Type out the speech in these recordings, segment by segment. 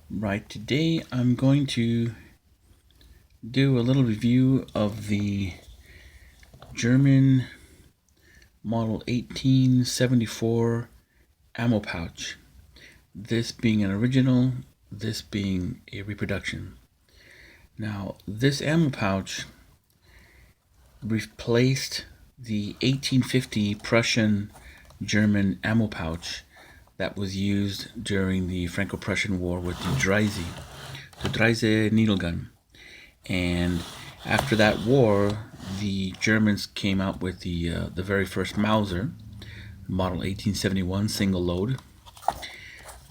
Right, today I'm going to do a little review of the German model 1874 ammo pouch. This being an original, this being a reproduction. Now, this ammo pouch replaced the 1850 Prussian German ammo pouch that was used during the Franco-Prussian War with the Dreise needle gun. And after that war, the Germans came out with the very first Mauser, model 1871 single load.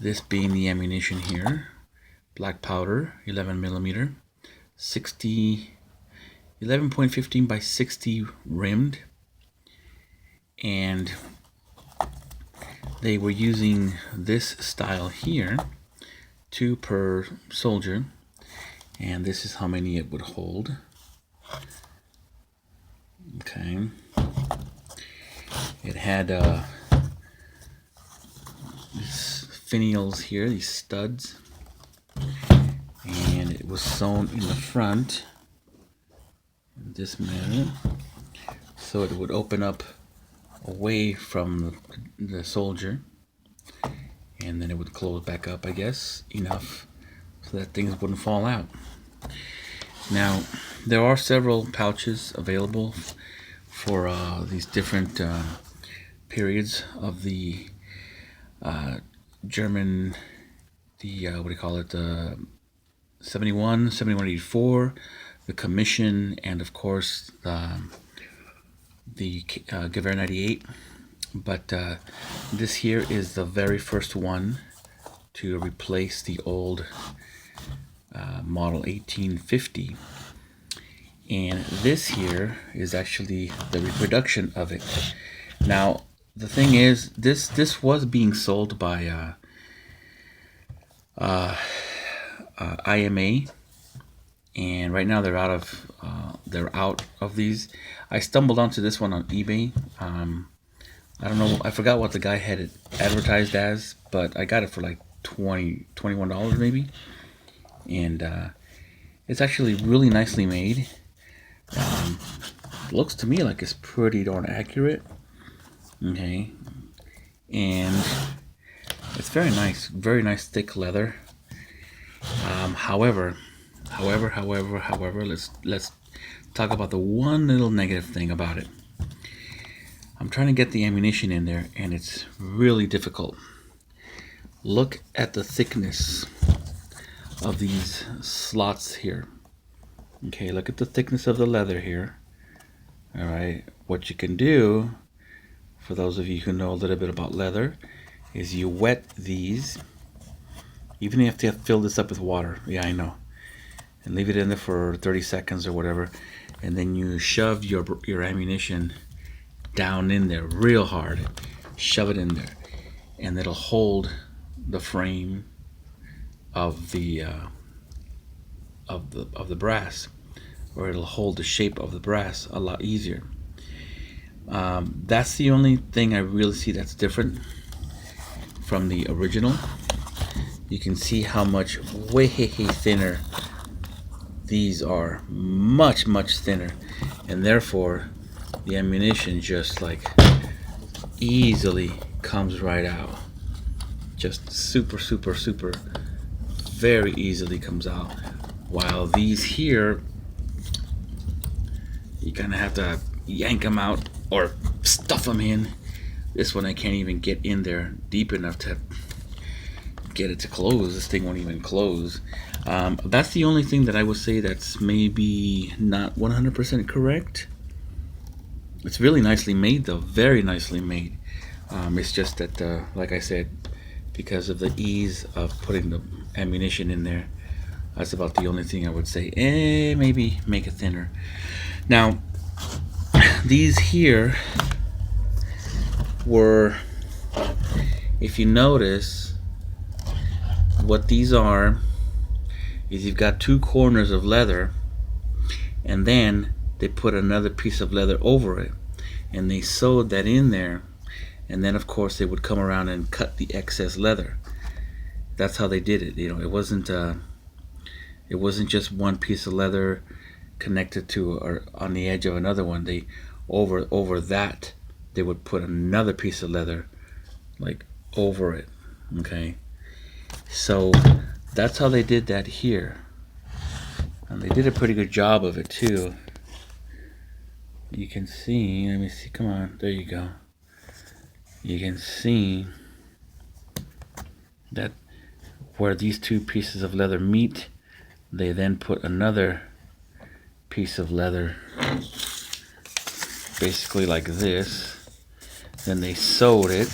This being the ammunition here, black powder, 11 millimeter, 11.15 by 60 rimmed, and they were using this style here, 2 per soldier, and this is how many it would hold. Okay, it had these finials here, these studs, and it was sewn in the front in this manner, so it would open up away from the soldier, and then it would close back up, I guess, enough so that things wouldn't fall out. Now, there are several pouches available for these different periods of the German, what do you call it, the 71, 7184, the Commission, and of course the Gewehr 98. But this here is the very first one to replace the old model 1850, and this here is actually the reproduction of it. Now, the thing is, this was being sold by IMA, and right now they're out of these. I stumbled onto this one on eBay. I don't know, I forgot what the guy had it advertised as, but I got it for like $21 maybe, and it's actually really nicely made. Looks to me like it's pretty darn accurate. Okay, and it's very nice thick leather. However, let's talk about the one little negative thing about it. I'm trying to get the ammunition in there, and it's really difficult. Look at the thickness of these slots here. Okay, look at the thickness of the leather here. All right, what you can do, for those of you who know a little bit about leather, is you wet these, even if you have to fill this up with water. Yeah, I know. And leave it in there for 30 seconds or whatever, and then you shove your ammunition down in there real hard. Shove it in there, and it'll hold the frame of the brass, or it'll hold the shape of the brass a lot easier. That's the only thing I really see that's different from the original. You can see how much way thinner these are, much thinner, and therefore the ammunition just like easily comes right out. Just super very easily comes out, while these here, you kind of have to yank them out or stuff them in. This one I can't even get in there deep enough to get it to close. This thing won't even close. That's the only thing that I would say that's maybe not 100% correct. It's really nicely made though, very nicely made. It's just that, like I said, because of the ease of putting the ammunition in there, that's about the only thing I would say. Maybe make it thinner. Now, these here were, if you notice, what these are is you've got 2 corners of leather, and then they put another piece of leather over it, and they sewed that in there, and then of course they would come around and cut the excess leather. that's how they did it. You know, it wasn't just one piece of leather connected to or on the edge of another one. They over that they would put another piece of leather like over it. Okay, so that's how they did that here, and they did a pretty good job of it too. You can see, let me see, come on, there you go. You can see that where these two pieces of leather meet, they then put another piece of leather basically like this. Then they sewed it,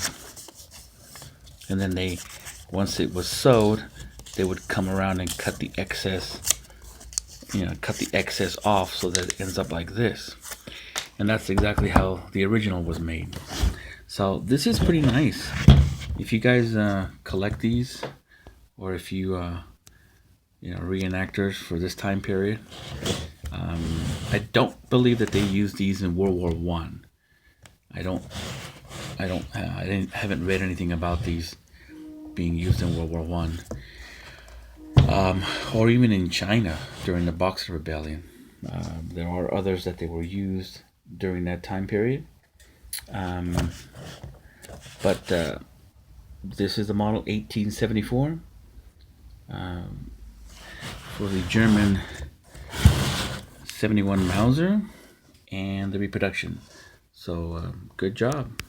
and then they, once it was sewed, they would come around and cut the excess, cut the excess off so that it ends up like this. And that's exactly how the original was made. So this is pretty nice. If you guys collect these, or if you reenactors for this time period, I don't believe that they used these in World War One. I haven't read anything about these being used in World War One, or even in China during the Boxer Rebellion. There are others that they were used during that time period, but this is the model 1874 for the German 71 Mauser and the reproduction. So good job.